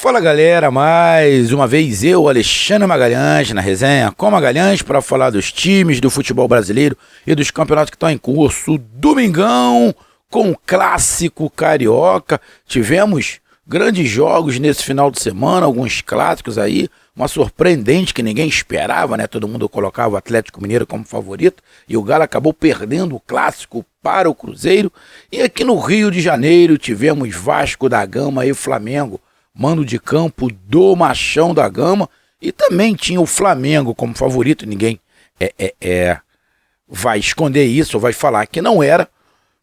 Fala galera, mais uma vez eu, Alexandre Magalhães, na resenha com Magalhães para falar dos times do futebol brasileiro e dos campeonatos que estão em curso. Domingão com o clássico carioca, tivemos grandes jogos nesse final de semana, alguns clássicos aí, uma surpreendente que ninguém esperava, né? Todo mundo colocava o Atlético Mineiro como favorito e o Galo acabou perdendo o clássico para o Cruzeiro. E aqui no Rio de Janeiro tivemos Vasco da Gama e Flamengo, mando de campo do Machão da Gama, e também tinha o Flamengo como favorito. Ninguém vai esconder isso, ou vai falar que não era,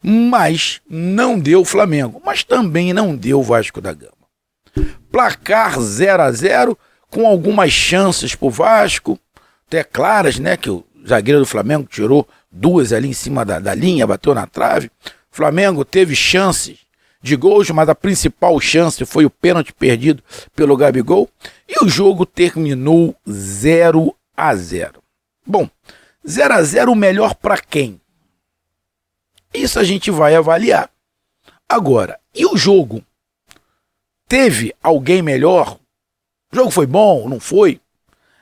mas não deu o Flamengo, mas também não deu o Vasco da Gama. Placar 0-0, com algumas chances pro Vasco, até claras, né, que o zagueiro do Flamengo tirou duas ali em cima da linha, bateu na trave. O Flamengo teve chances de gols, mas a principal chance foi o pênalti perdido pelo Gabigol, e o jogo terminou 0-0. Bom, 0-0 o melhor para quem? Isso a gente vai avaliar. Agora, e o jogo? Teve alguém melhor? O jogo foi bom? Não foi?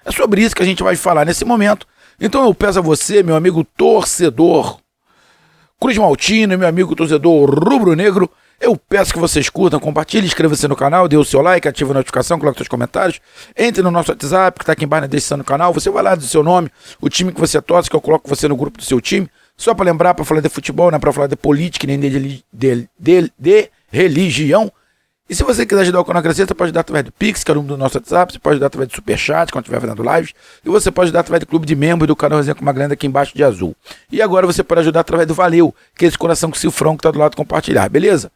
É sobre isso que a gente vai falar nesse momento. Então eu peço a você, meu amigo torcedor Cruz Maltino e meu amigo torcedor rubro-negro, eu peço que vocês curtam, compartilhem, inscreva-se no canal, dê o seu like, ative a notificação, coloque seus comentários, entre no nosso WhatsApp, que está aqui embaixo na descrição do canal, você vai lá do seu nome, o time que você torce, que eu coloco você no grupo do seu time, só para lembrar, para falar de futebol, não é para falar de política, nem de religião. E se você quiser ajudar o canal a crescer, você pode ajudar através do Pix, que é o número do nosso WhatsApp, você pode ajudar através do Superchat, quando estiver fazendo lives, e você pode ajudar através do clube de membros do canal Resenha com Magalhães aqui embaixo de azul. E agora você pode ajudar através do Valeu, que é esse coração com cifrão que está do lado de compartilhar, beleza?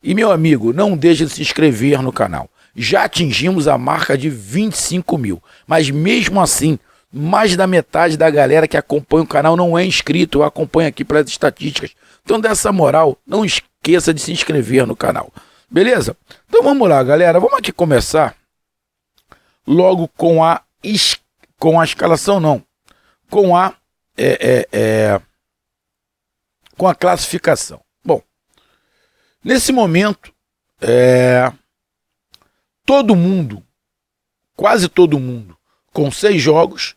E meu amigo, não deixe de se inscrever no canal. Já atingimos a marca de 25 mil, mas mesmo assim, mais da metade da galera que acompanha o canal não é inscrito, acompanha aqui pelas estatísticas. Então dessa moral, não esqueça de se inscrever no canal. Beleza? Então vamos lá, galera. Vamos aqui começar logo com a escalação, não. Com a classificação. Bom, nesse momento, todo mundo, quase todo mundo, com 6 jogos,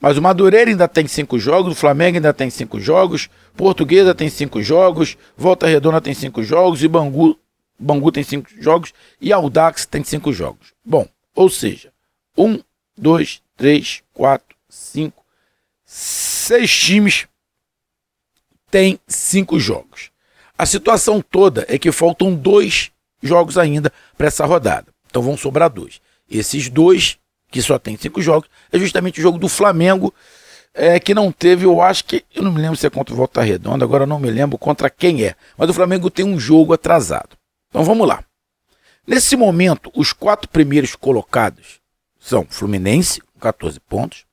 mas o Madureira ainda tem 5 jogos, o Flamengo ainda tem 5 jogos, Portuguesa tem 5 jogos, Volta Redonda tem 5 jogos e Bangu tem 5 jogos e Audax tem 5 jogos. Bom, ou seja, 1, 2, 3, 4, 5, 6 times têm 5 jogos. A situação toda é que faltam 2 jogos ainda para essa rodada. Então vão sobrar 2. Esses 2, que só tem 5 jogos, é justamente o jogo do Flamengo, que não teve, eu não me lembro se é contra o Volta Redonda, agora eu não me lembro contra quem é, mas o Flamengo tem um jogo atrasado. Então vamos lá. Nesse momento, os 4 primeiros colocados são Fluminense, com 14 pontos,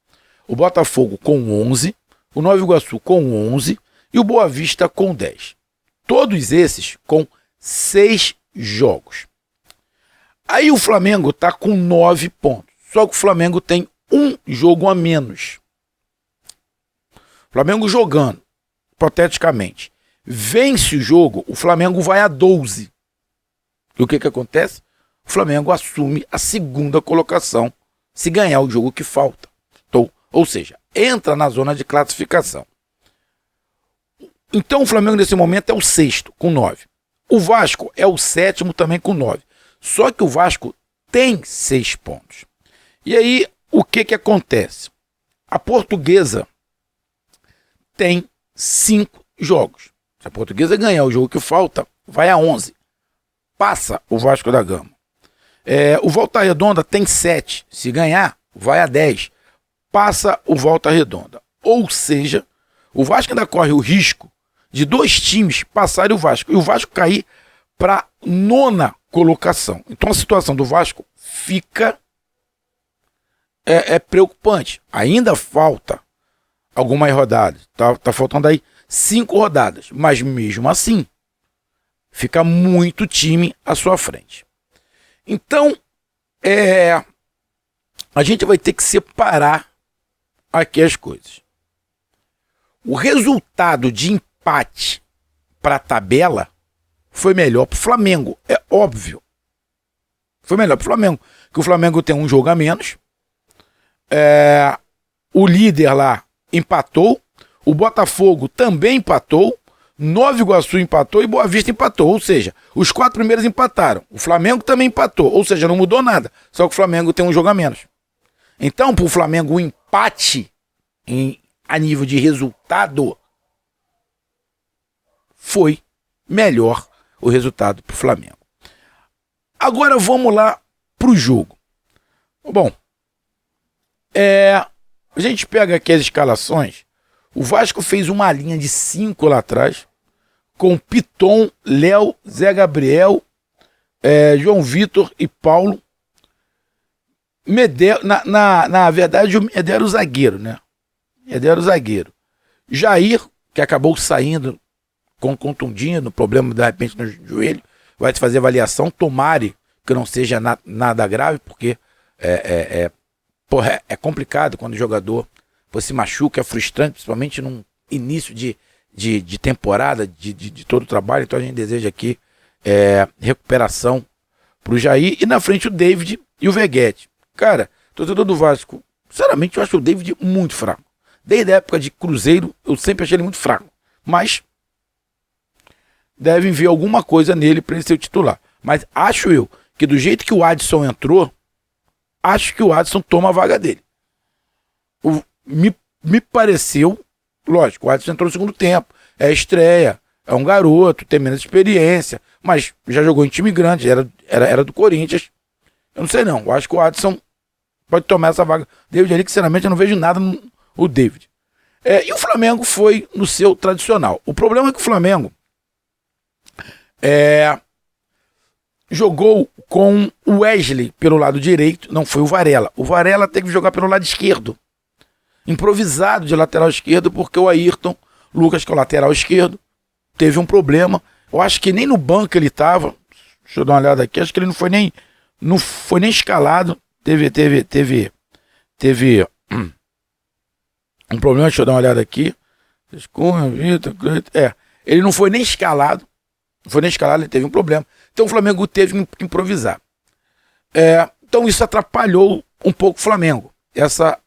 o Botafogo com 11, o Nova Iguaçu com 11 e o Boa Vista com 10. Todos esses com 6 jogos. Aí o Flamengo está com 9 pontos, só que o Flamengo tem um jogo a menos. O Flamengo jogando, hipoteticamente, vence o jogo, o Flamengo vai a 12. E o que acontece? O Flamengo assume a segunda colocação se ganhar o jogo que falta. Então, ou seja, entra na zona de classificação. Então o Flamengo nesse momento é o 6º, com 9. O Vasco é o 7º também com 9. Só que o Vasco tem 6 pontos. E aí, o que acontece? A Portuguesa tem 5 jogos. Se a Portuguesa ganhar o jogo que falta, vai a 11. Passa o Vasco da Gama. O Volta Redonda tem 7. Se ganhar, vai a 10. Passa o Volta Redonda. Ou seja, o Vasco ainda corre o risco de 2 times passarem o Vasco. E o Vasco cair para a 9ª colocação. Então a situação do Vasco fica preocupante. Ainda falta algumas rodadas. Tá faltando aí 5 rodadas. Mas mesmo assim, fica muito time à sua frente. Então, a gente vai ter que separar aqui as coisas. O resultado de empate para a tabela foi melhor para o Flamengo, é óbvio. Foi melhor pro Flamengo. Porque o Flamengo tem um jogo a menos. O líder lá empatou. O Botafogo também empatou. Nova Iguaçu empatou e Boa Vista empatou. Ou seja, os 4 primeiros empataram. O Flamengo também empatou. Ou seja, não mudou nada. Só que o Flamengo tem um jogo a menos. Então, pro Flamengo, o empate a nível de resultado foi melhor o resultado pro Flamengo. Agora vamos lá pro jogo. Bom, a gente pega aqui as escalações. O Vasco fez uma linha de 5 lá atrás, com Piton, Léo, Zé Gabriel, João Vitor e Paulo. Medel, na verdade, o Medel era o zagueiro, né? Medel era o zagueiro. Jair, que acabou saindo contundindo, problema de repente no joelho, vai te fazer avaliação. Tomare que não seja nada grave, porque é complicado quando o jogador se machuca, é frustrante, principalmente num início de temporada, de todo o trabalho. Então a gente deseja aqui recuperação pro Jair. E na frente o David e o Veguete. Cara, torcedor do Vasco, sinceramente eu acho o David muito fraco. Desde a época de Cruzeiro, eu sempre achei ele muito fraco. Mas devem ver alguma coisa nele para ele ser o titular. Mas acho eu que do jeito que o Adson entrou, acho que o Adson toma a vaga dele. Me pareceu, lógico, o Adson entrou no segundo tempo, é estreia, é um garoto, tem menos experiência, mas já jogou em time grande, era do Corinthians. Eu não sei não, eu acho que o Adson pode tomar essa vaga. David ali, que sinceramente eu não vejo nada no David. E o Flamengo foi no seu tradicional. O problema é que o Flamengo jogou com o Wesley pelo lado direito, não foi o Varela. O Varela teve que jogar pelo lado esquerdo, improvisado de lateral esquerdo, porque o Ayrton Lucas, que é o lateral esquerdo, teve um problema. Eu acho que nem no banco ele estava. Deixa eu dar uma olhada aqui, acho que ele não foi nem escalado. Teve um problema, deixa eu dar uma olhada aqui. Ele não foi nem escalado. Ele teve um problema. Então o Flamengo teve que improvisar. Então isso atrapalhou um pouco o Flamengo. Essa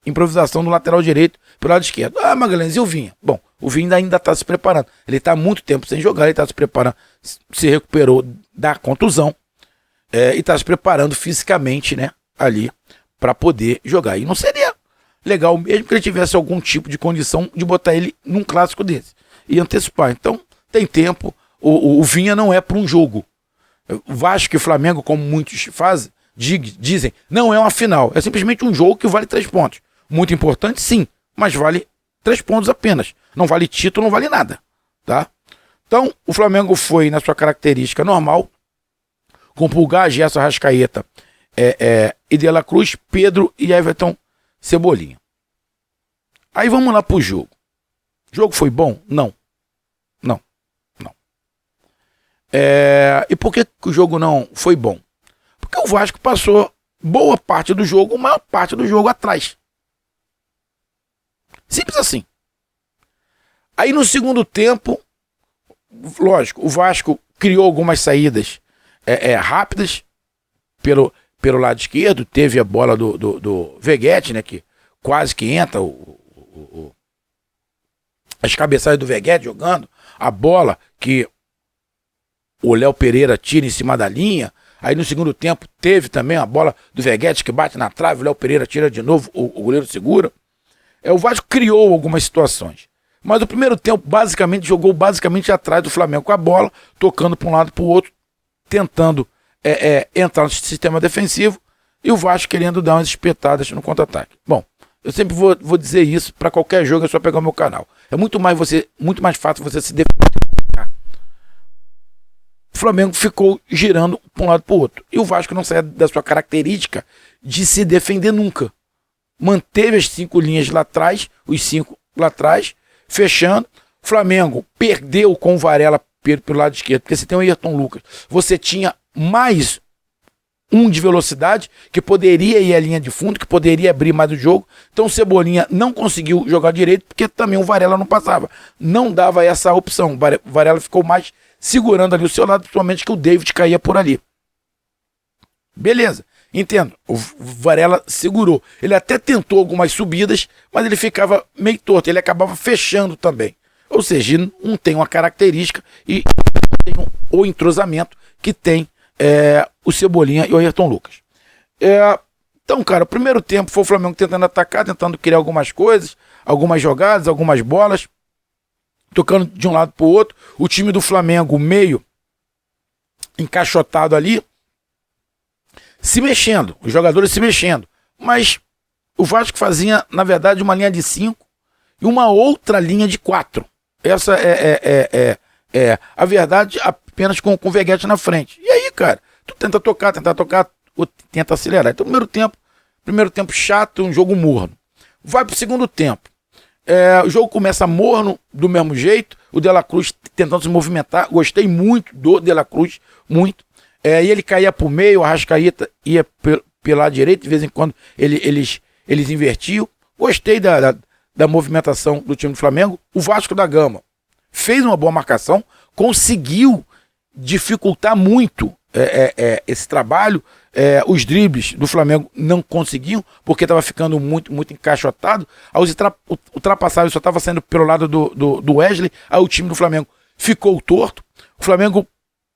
improvisação do lateral direito pelo lado esquerdo. Magalhães, e o Vinha? Bom, o Vinha ainda está se preparando. Ele está há muito tempo sem jogar, ele está se preparando, se recuperou da contusão. E está se preparando fisicamente, né, ali, para poder jogar. E não seria legal, mesmo que ele tivesse algum tipo de condição de botar ele num clássico desse e antecipar. Então, tem tempo. O Vinha não é para um jogo. O Vasco e o Flamengo, como muitos dizem, não é uma final. É simplesmente um jogo que vale 3 pontos. Muito importante, sim, mas vale 3 pontos apenas. Não vale título, não vale nada. Tá? Então, o Flamengo foi na sua característica normal, com Pulgar, Gerson, Arrascaeta, e De La Cruz, Pedro e Everton Cebolinha. Aí vamos lá pro jogo. O jogo foi bom? Não. E por que o jogo não foi bom? Porque o Vasco passou boa parte do jogo, maior parte do jogo atrás. Simples assim. Aí no segundo tempo, lógico, o Vasco criou algumas saídas rápidas pelo lado esquerdo. Teve a bola do Veguete, né, que quase que entra, as cabeçadas do Veguete jogando, a bola que o Léo Pereira tira em cima da linha. Aí no segundo tempo teve também a bola do Veguete que bate na trave, o Léo Pereira tira de novo, o goleiro segura. O Vasco criou algumas situações. Mas o primeiro tempo jogou atrás do Flamengo com a bola, tocando para um lado para o outro, tentando entrar no sistema defensivo, e o Vasco querendo dar umas espetadas no contra-ataque. Bom, eu sempre vou dizer isso para qualquer jogo, é só pegar o meu canal. É muito mais fácil você se defender. O Flamengo ficou girando para um lado para o outro. E o Vasco não saiu da sua característica de se defender nunca. Manteve as 5 linhas lá atrás, os 5 lá atrás, fechando. O Flamengo perdeu com o Varela pelo lado esquerdo, porque você tem o Ayrton Lucas. Você tinha mais um de velocidade, que poderia ir à linha de fundo, que poderia abrir mais o jogo. Então o Cebolinha não conseguiu jogar direito, porque também o Varela não passava. Não dava essa opção. O Varela ficou mais segurando ali o seu lado, principalmente que o David caía por ali. Beleza, entendo. O Varela segurou. Ele até tentou algumas subidas, mas ele ficava meio torto. Ele acabava fechando também. Ou seja, não tem uma característica e tem o entrosamento que tem o Cebolinha e o Ayrton Lucas. Então, cara, o primeiro tempo foi o Flamengo tentando atacar, tentando criar algumas coisas, algumas jogadas, algumas bolas, tocando de um lado para o outro. O time do Flamengo meio encaixotado ali, se mexendo, os jogadores se mexendo. Mas o Vasco fazia, na verdade, uma linha de 5 e uma outra linha de 4. Essa é a verdade, apenas com o Veguete na frente. E aí, cara, tu tenta tocar, ou tenta acelerar. Então, primeiro tempo chato, um jogo morno. Vai pro segundo tempo. O jogo começa morno, do mesmo jeito. O De La Cruz tentando se movimentar. Gostei muito do De La Cruz, muito. E ele caía pro meio, o Arrascaeta ia pela direita, de vez em quando eles invertiam. Gostei da movimentação do time do Flamengo. O Vasco da Gama fez uma boa marcação, conseguiu dificultar muito esse trabalho. Os dribles do Flamengo não conseguiam, porque estava ficando muito, muito encaixotado. As ultrapassagens só estava saindo pelo lado do Wesley. Aí o time do Flamengo ficou torto. O Flamengo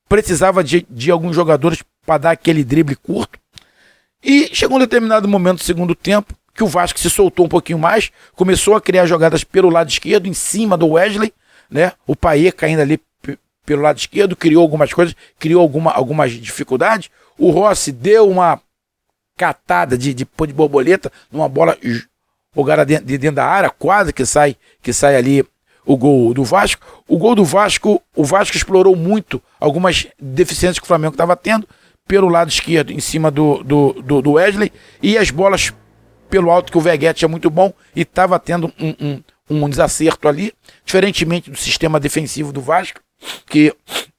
precisava de alguns jogadores para dar aquele drible curto. E chegou um determinado momento do segundo tempo que o Vasco se soltou um pouquinho mais, começou a criar jogadas pelo lado esquerdo, em cima do Wesley, né? O Payet caindo ali pelo lado esquerdo, criou algumas coisas, criou algumas dificuldades. O Rossi deu uma catada de borboleta numa bola jogada dentro da área, quase que sai ali o gol do Vasco. O gol do Vasco, o Vasco explorou muito algumas deficiências que o Flamengo estava tendo pelo lado esquerdo, em cima do Wesley, e as bolas pelo alto, que o Veguete é muito bom e estava tendo um desacerto ali, diferentemente do sistema defensivo do Vasco, que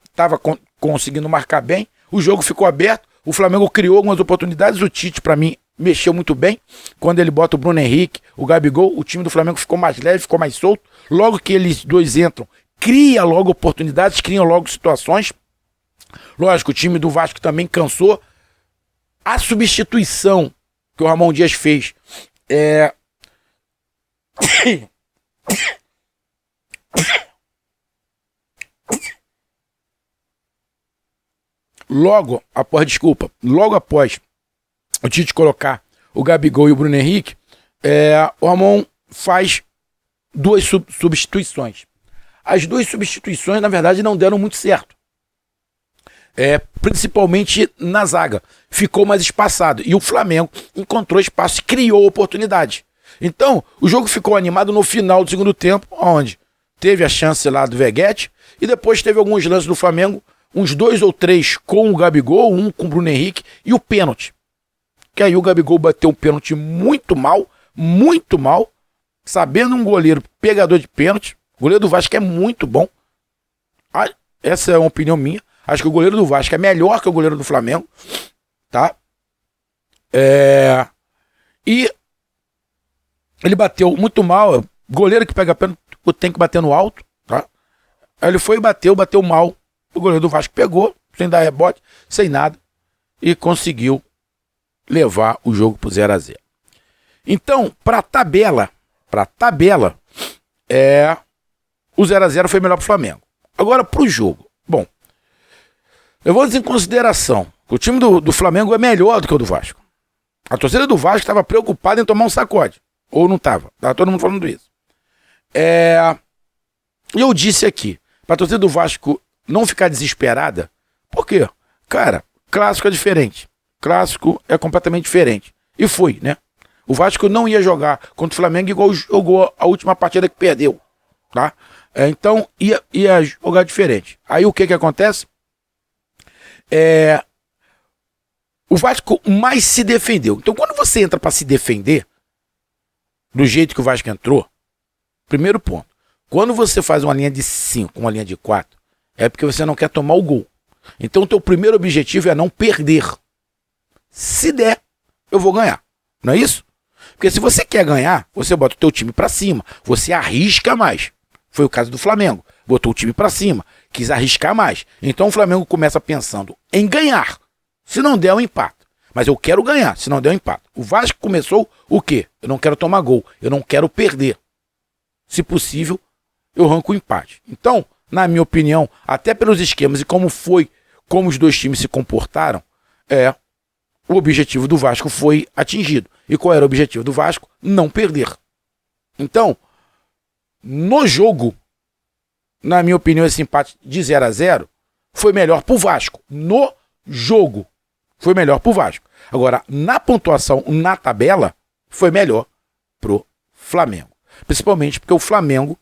estava conseguindo marcar bem. O jogo ficou aberto, o Flamengo criou algumas oportunidades. O Tite, para mim, mexeu muito bem. Quando ele bota o Bruno Henrique, o Gabigol, o time do Flamengo ficou mais leve, ficou mais solto. Logo que eles dois entram, cria logo oportunidades, criam logo situações. Lógico, o time do Vasco também cansou. A substituição que o Ramon Dias fez logo após o Tite colocar o Gabigol e o Bruno Henrique, o Ramon faz duas substituições. As duas substituições, na verdade, não deram muito certo. Principalmente na zaga. Ficou mais espaçado. E o Flamengo encontrou espaço e criou oportunidade. Então, o jogo ficou animado no final do segundo tempo, onde teve a chance lá do Veguete, e depois teve alguns lances do Flamengo, uns 2 ou 3 com o Gabigol, um com o Bruno Henrique, e o pênalti. Que aí o Gabigol bateu um pênalti muito mal, sabendo um goleiro pegador de pênalti. O goleiro do Vasco é muito bom. Essa é uma opinião minha. Acho que o goleiro do Vasco é melhor que o goleiro do Flamengo, tá? E ele bateu muito mal. Goleiro que pega pênalti tem que bater no alto, tá? Aí ele foi e bateu mal. O goleiro do Vasco pegou, sem dar rebote, sem nada, e conseguiu levar o jogo pro 0-0. Então, pra tabela, o 0-0 foi melhor pro Flamengo. Agora, pro jogo. Bom, levando em consideração que o time do Flamengo é melhor do que o do Vasco. A torcida do Vasco estava preocupada em tomar um sacode. Ou não estava. Estava todo mundo falando isso. Eu disse aqui, para a torcida do Vasco não ficar desesperada. Por quê? Cara, clássico é diferente. Clássico é completamente diferente. E foi, né? O Vasco não ia jogar contra o Flamengo igual jogou a última partida que perdeu. Tá? Então ia jogar diferente. Aí o que acontece? O Vasco mais se defendeu. Então quando você entra para se defender, do jeito que o Vasco entrou, primeiro ponto, quando você faz uma linha de 5, uma linha de 4, é porque você não quer tomar o gol. Então o teu primeiro objetivo é não perder. Se der, eu vou ganhar. Não é isso? Porque se você quer ganhar, você bota o teu time para cima, você arrisca mais. Foi o caso do Flamengo. Botou o time para cima, quis arriscar mais. Então o Flamengo começa pensando em ganhar. Se não der, um empate. mas eu quero ganhar, senão deu empate. O Vasco começou o quê? Eu não quero tomar gol, eu não quero perder. Se possível, eu arranco o empate. Então, na minha opinião, até pelos esquemas e como os dois times se comportaram, o objetivo do Vasco foi atingido. E qual era o objetivo do Vasco? Não perder. Então, no jogo, na minha opinião, esse empate de 0-0 foi melhor pro Vasco. No jogo, foi melhor pro Vasco. Agora, na pontuação, na tabela, foi melhor pro Flamengo. Principalmente porque o Flamengo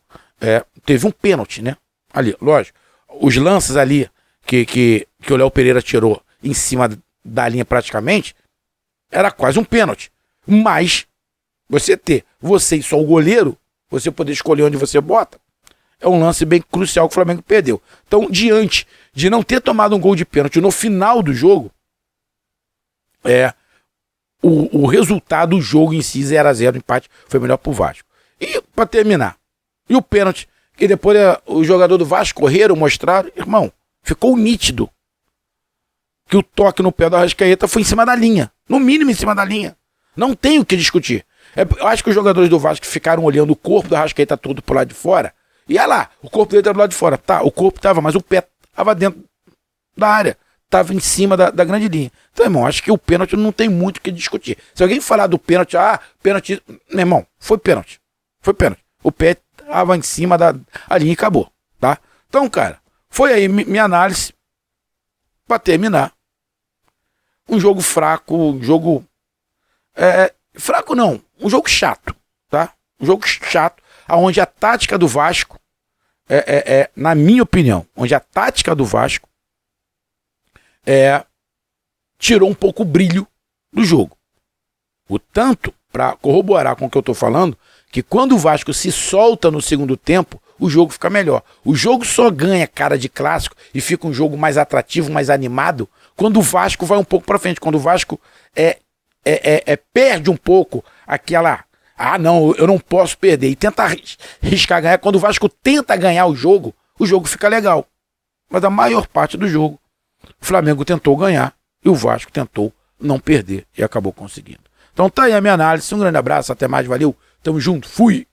teve um pênalti, né? Ali, lógico. Os lances ali que o Léo Pereira tirou em cima da linha praticamente, era quase um pênalti. Mas, você e só o goleiro, você poder escolher onde você bota, é um lance bem crucial que o Flamengo perdeu. Então, diante de não ter tomado um gol de pênalti no final do jogo, o resultado do jogo em si, 0-0, empate, foi melhor pro Vasco. E, pra terminar, e o pênalti, que depois o jogador do Vasco correram, mostraram, irmão, ficou nítido que o toque no pé do Arrascaeta foi em cima da linha. No mínimo em cima da linha. Não tem o que discutir. Eu acho que os jogadores do Vasco ficaram olhando o corpo do Arrascaeta todo pro lado de fora. E olha lá, o corpo dele estava do lado de fora. Tá, o corpo estava, mas o pé estava dentro da área. Estava em cima da grande linha. Então, irmão, acho que o pênalti não tem muito o que discutir. Se alguém falar do pênalti, pênalti... Meu irmão, foi pênalti. Foi pênalti. O pé estava em cima da linha e acabou, tá? Então, cara, foi aí minha análise para terminar. Um jogo fraco, um jogo... fraco não, um jogo chato, tá? Um jogo chato, onde a tática do Vasco, na minha opinião, onde a tática do Vasco tirou um pouco o brilho do jogo. O tanto, para corroborar com o que eu tô falando, que quando o Vasco se solta no segundo tempo, o jogo fica melhor. O jogo só ganha cara de clássico e fica um jogo mais atrativo, mais animado, quando o Vasco vai um pouco para frente, quando o Vasco perde um pouco aquela... não, eu não posso perder. E tenta arriscar ganhar. Quando o Vasco tenta ganhar o jogo fica legal. Mas a maior parte do jogo, o Flamengo tentou ganhar e o Vasco tentou não perder e acabou conseguindo. Então tá aí a minha análise. Um grande abraço, até mais, valeu. Tamo junto, fui!